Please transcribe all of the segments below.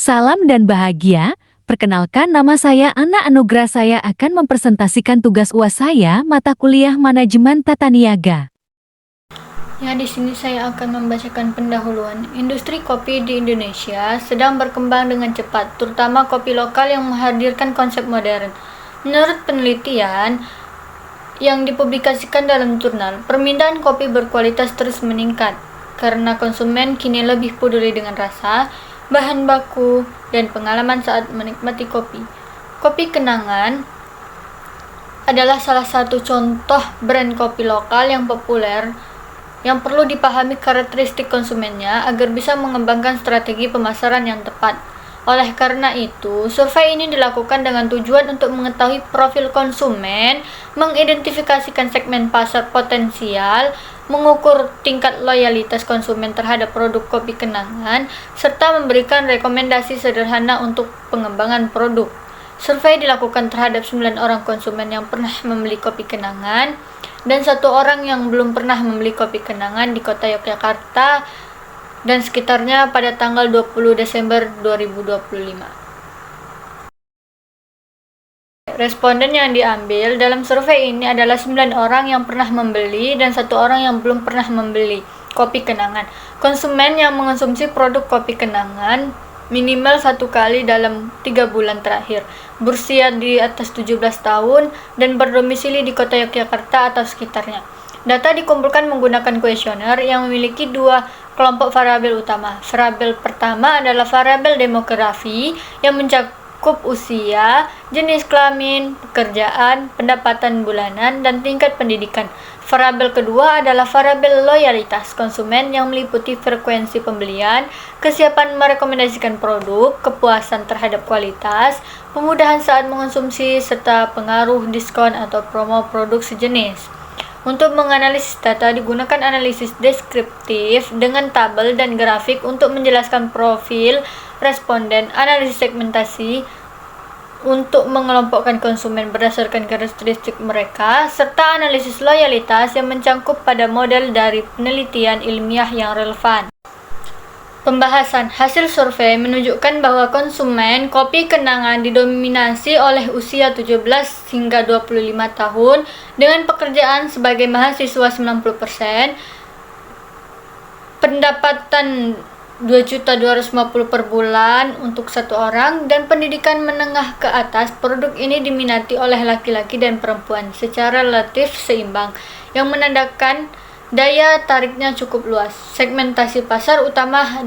Salam dan bahagia. Perkenalkan, nama saya Ana Anugrah. Saya akan mempresentasikan tugas UAS saya mata kuliah Manajemen Tata Niaga. Ya, di sini saya akan membacakan pendahuluan. Industri kopi di Indonesia sedang berkembang dengan cepat, terutama kopi lokal yang menghadirkan konsep modern. Menurut penelitian yang dipublikasikan dalam jurnal, permintaan kopi berkualitas terus meningkat karena konsumen kini lebih peduli dengan rasa, bahan baku, dan pengalaman saat menikmati kopi. Kopi Kenangan adalah salah satu contoh brand kopi lokal yang populer yang perlu dipahami karakteristik konsumennya agar bisa mengembangkan strategi pemasaran yang tepat. Oleh karena itu, survei ini dilakukan dengan tujuan untuk mengetahui profil konsumen, mengidentifikasikan segmen pasar potensial, mengukur tingkat loyalitas konsumen terhadap produk kopi Kenangan, serta memberikan rekomendasi sederhana untuk pengembangan produk. Survei dilakukan terhadap 9 orang konsumen yang pernah membeli kopi Kenangan dan 1 orang yang belum pernah membeli kopi Kenangan di kota Yogyakarta dan sekitarnya pada tanggal 20 Desember 2025. Responden yang diambil dalam survei ini adalah 9 orang yang pernah membeli dan 1 orang yang belum pernah membeli kopi Kenangan. Konsumen yang mengonsumsi produk kopi Kenangan minimal 1 kali dalam 3 bulan terakhir, berusia di atas 17 tahun, dan berdomisili di kota Yogyakarta atau sekitarnya. Data dikumpulkan menggunakan kuesioner yang memiliki 2 kelompok variabel utama. Variabel pertama adalah variabel demografi yang mencakup usia, jenis kelamin, pekerjaan, pendapatan bulanan, dan tingkat pendidikan. Variabel kedua adalah variabel loyalitas konsumen yang meliputi frekuensi pembelian, kesiapan merekomendasikan produk, kepuasan terhadap kualitas, pemudahan saat mengonsumsi, serta pengaruh diskon atau promo produk sejenis. Untuk menganalisis data digunakan analisis deskriptif dengan tabel dan grafik untuk menjelaskan profil responden, analisis segmentasi untuk mengelompokkan konsumen berdasarkan karakteristik mereka, serta analisis loyalitas yang mencangkup pada model dari penelitian ilmiah yang relevan. Pembahasan hasil survei menunjukkan bahwa konsumen kopi Kenangan didominasi oleh usia 17 hingga 25 tahun dengan pekerjaan sebagai mahasiswa 90%, pendapatan 2.250 per bulan untuk 1 orang, dan pendidikan menengah ke atas. Produk ini diminati oleh laki-laki dan perempuan secara relatif seimbang, yang menandakan daya tariknya cukup luas. Segmentasi pasar utama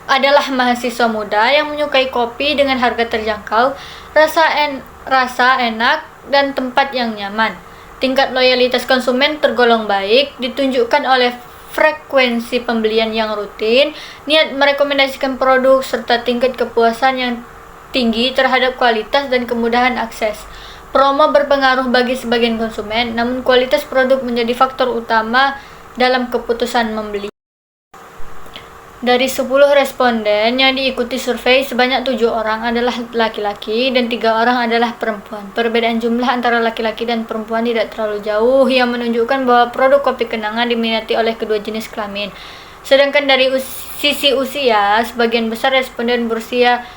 adalah mahasiswa muda yang menyukai kopi dengan harga terjangkau, rasa enak, dan tempat yang nyaman. Tingkat loyalitas konsumen tergolong baik, ditunjukkan oleh frekuensi pembelian yang rutin, niat merekomendasikan produk, serta tingkat kepuasan yang tinggi terhadap kualitas dan kemudahan akses. Promo berpengaruh bagi sebagian konsumen, namun kualitas produk menjadi faktor utama dalam keputusan membeli. Dari 10 responden yang diikuti survei, sebanyak 7 orang adalah laki-laki dan 3 orang adalah perempuan. Perbedaan jumlah antara laki-laki dan perempuan tidak terlalu jauh, yang menunjukkan bahwa produk kopi Kenangan diminati oleh kedua jenis kelamin. Sedangkan dari sisi usia, sebagian besar responden berusia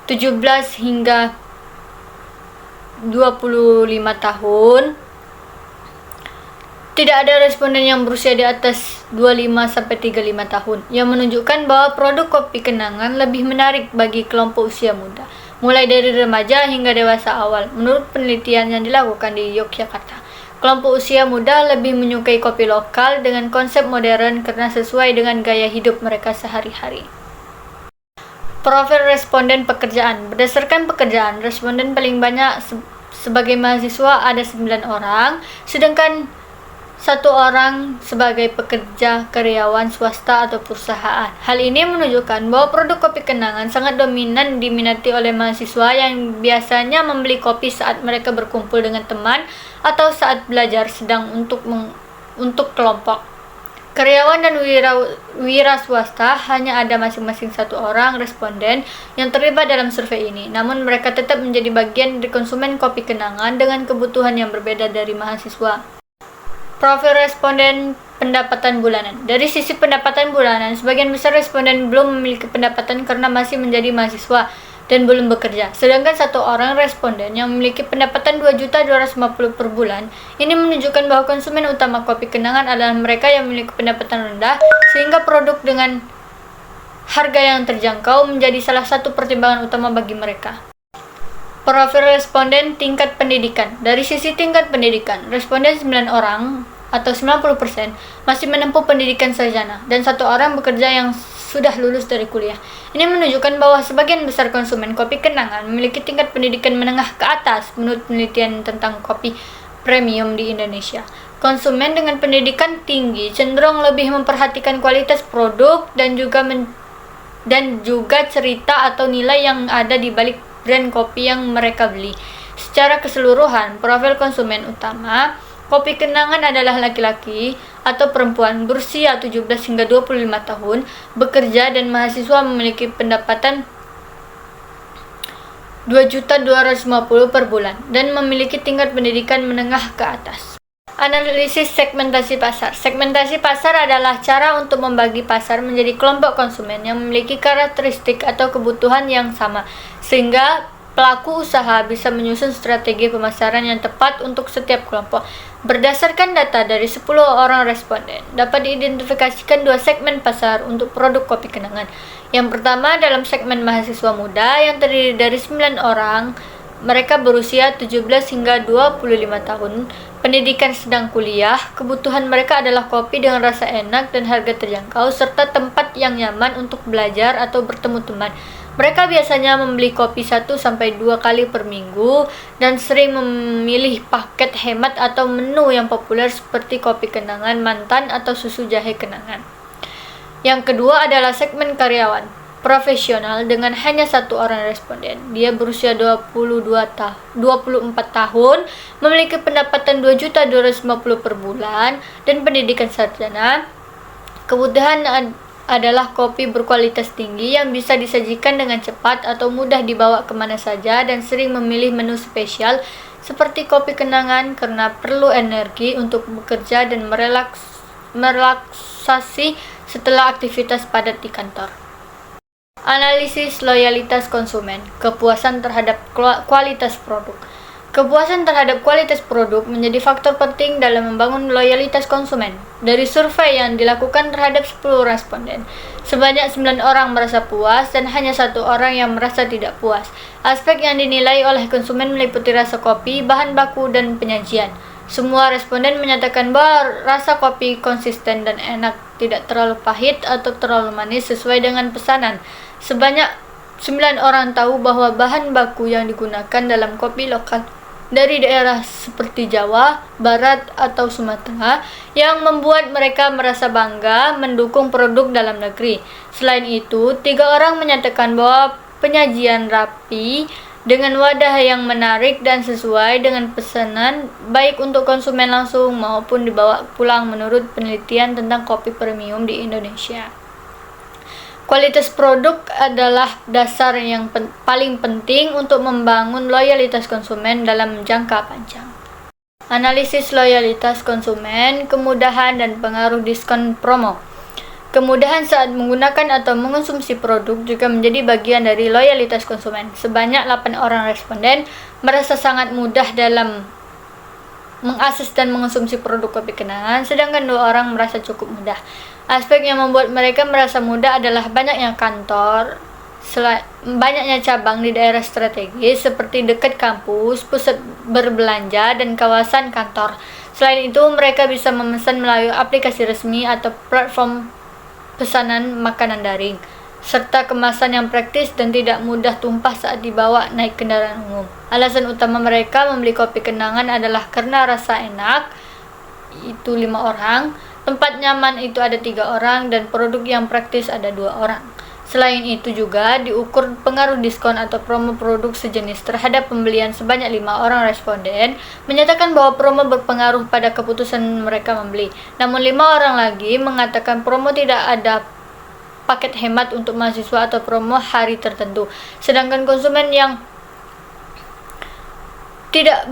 17 hingga 25 tahun. Tidak ada responden yang berusia di atas 25-35 tahun, yang menunjukkan bahwa produk kopi Kenangan lebih menarik bagi kelompok usia muda, mulai dari remaja hingga dewasa awal. Menurut penelitian yang dilakukan di Yogyakarta, kelompok usia muda lebih menyukai kopi lokal dengan konsep modern karena sesuai dengan gaya hidup mereka sehari-hari. Profil responden pekerjaan. Berdasarkan pekerjaan, responden paling banyak sebagai mahasiswa ada 9 orang, sedangkan 1 orang sebagai pekerja karyawan swasta atau perusahaan. Hal ini menunjukkan bahwa produk kopi Kenangan sangat dominan diminati oleh mahasiswa yang biasanya membeli kopi saat mereka berkumpul dengan teman atau saat belajar sedang untuk kelompok. Karyawan dan wira swasta hanya ada masing-masing 1 orang responden yang terlibat dalam survei ini, namun mereka tetap menjadi bagian dari konsumen kopi Kenangan dengan kebutuhan yang berbeda dari mahasiswa. Profil responden pendapatan bulanan. Dari sisi pendapatan bulanan, sebagian besar responden belum memiliki pendapatan karena masih menjadi mahasiswa dan belum bekerja. Sedangkan satu orang responden yang memiliki pendapatan 2.250 per bulan, ini menunjukkan bahwa konsumen utama kopi kenangan adalah mereka yang memiliki pendapatan rendah, sehingga produk dengan harga yang terjangkau menjadi salah satu pertimbangan utama bagi mereka. Profil responden tingkat pendidikan. Dari sisi tingkat pendidikan, responden 9 orang atau 90% masih menempuh pendidikan sarjana dan satu orang bekerja yang sudah lulus dari kuliah. Ini menunjukkan bahwa sebagian besar konsumen kopi kenangan memiliki tingkat pendidikan menengah ke atas menurut penelitian tentang kopi premium di Indonesia. Konsumen dengan pendidikan tinggi cenderung lebih memperhatikan kualitas produk dan juga cerita atau nilai yang ada di balik brand kopi yang mereka beli. Secara keseluruhan, profil konsumen utama kopi kenangan adalah laki-laki atau perempuan berusia 17 hingga 25 tahun, bekerja dan mahasiswa memiliki pendapatan 2.250 per bulan dan memiliki tingkat pendidikan menengah ke atas. Analisis segmentasi pasar. Segmentasi pasar adalah cara untuk membagi pasar menjadi kelompok konsumen yang memiliki karakteristik atau kebutuhan yang sama, sehingga pelaku usaha bisa menyusun strategi pemasaran yang tepat untuk setiap kelompok. Berdasarkan data dari 10 orang responden, dapat diidentifikasikan dua segmen pasar untuk produk kopi kenangan. Yang pertama dalam segmen mahasiswa muda yang terdiri dari 9 orang. Mereka berusia 17 hingga 25 tahun, pendidikan sedang kuliah, kebutuhan mereka adalah kopi dengan rasa enak dan harga terjangkau, serta tempat yang nyaman untuk belajar atau bertemu teman. Mereka biasanya membeli kopi 1-2 kali per minggu dan sering memilih paket hemat atau menu yang populer seperti kopi kenangan mantan atau susu jahe kenangan. Yang kedua adalah segmen karyawan profesional dengan hanya satu orang responden. Dia berusia 24 tahun, memiliki pendapatan 2.250 per bulan dan pendidikan sarjana. Kebutuhan adalah kopi berkualitas tinggi yang bisa disajikan dengan cepat atau mudah dibawa kemana saja dan sering memilih menu spesial seperti kopi kenangan karena perlu energi untuk bekerja dan merelaksasi setelah aktivitas padat di kantor. Analisis loyalitas konsumen, kepuasan terhadap kualitas produk. Kepuasan terhadap kualitas produk menjadi faktor penting dalam membangun loyalitas konsumen. Dari survei yang dilakukan terhadap 10 responden, sebanyak 9 orang merasa puas dan hanya satu orang yang merasa tidak puas. Aspek yang dinilai oleh konsumen meliputi rasa kopi, bahan baku, dan penyajian. Semua responden menyatakan bahwa rasa kopi konsisten dan enak, tidak terlalu pahit atau terlalu manis sesuai dengan pesanan. Sebanyak 9 orang tahu bahwa bahan baku yang digunakan dalam kopi lokal dari daerah seperti Jawa, Barat, atau Sumatera yang membuat mereka merasa bangga mendukung produk dalam negeri. Selain itu, 3 orang menyatakan bahwa penyajian rapi dengan wadah yang menarik dan sesuai dengan pesanan baik untuk konsumen langsung maupun dibawa pulang menurut penelitian tentang kopi premium di Indonesia. Kualitas produk adalah dasar yang paling penting untuk membangun loyalitas konsumen dalam jangka panjang. Analisis loyalitas konsumen, kemudahan dan pengaruh diskon promo. Kemudahan saat menggunakan atau mengonsumsi produk juga menjadi bagian dari loyalitas konsumen. Sebanyak 8 orang responden merasa sangat mudah dalam mengakses dan mengonsumsi produk kopi kenangan, sedangkan 2 orang merasa cukup mudah. Aspek yang membuat mereka merasa mudah adalah banyaknya kantor, banyaknya cabang di daerah strategis seperti dekat kampus, pusat berbelanja, dan kawasan kantor. Selain itu, mereka bisa memesan melalui aplikasi resmi atau platform pesanan makanan daring, serta kemasan yang praktis dan tidak mudah tumpah saat dibawa naik kendaraan umum. Alasan utama mereka membeli kopi kenangan adalah karena rasa enak, itu 5 orang, tempat nyaman itu ada 3 orang, dan produk yang praktis ada 2 orang. Selain itu juga diukur pengaruh diskon atau promo produk sejenis terhadap pembelian. Sebanyak 5 orang responden menyatakan bahwa promo berpengaruh pada keputusan mereka membeli. Namun 5 orang lagi mengatakan promo tidak ada paket hemat untuk mahasiswa atau promo hari tertentu. Sedangkan konsumen yang tidak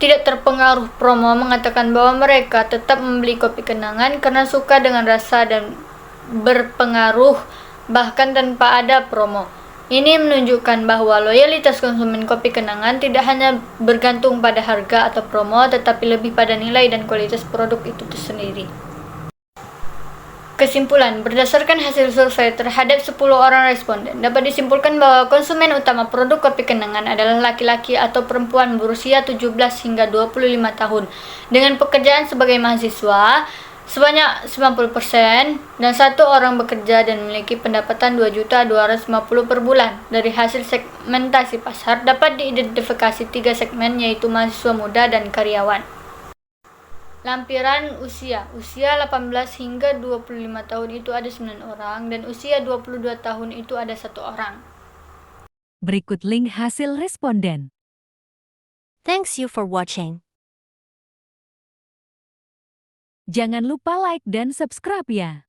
tidak terpengaruh promo mengatakan bahwa mereka tetap membeli kopi kenangan karena suka dengan rasa dan berpengaruh bahkan tanpa ada promo. Ini menunjukkan bahwa loyalitas konsumen kopi kenangan tidak hanya bergantung pada harga atau promo, tetapi lebih pada nilai dan kualitas produk itu sendiri. Kesimpulan, berdasarkan hasil survei terhadap 10 orang responden, dapat disimpulkan bahwa konsumen utama produk kopi kenangan adalah laki-laki atau perempuan berusia 17 hingga 25 tahun dengan pekerjaan sebagai mahasiswa sebanyak 90% dan satu orang bekerja dan memiliki pendapatan 2.250 per bulan. Dari hasil segmentasi pasar dapat diidentifikasi 3 segmen, yaitu mahasiswa muda dan karyawan. Lampiran usia 18 hingga 25 tahun itu ada 9 orang dan usia 22 tahun itu ada 1 orang. Berikut link hasil responden. Thanks you for watching. Jangan lupa like dan subscribe ya.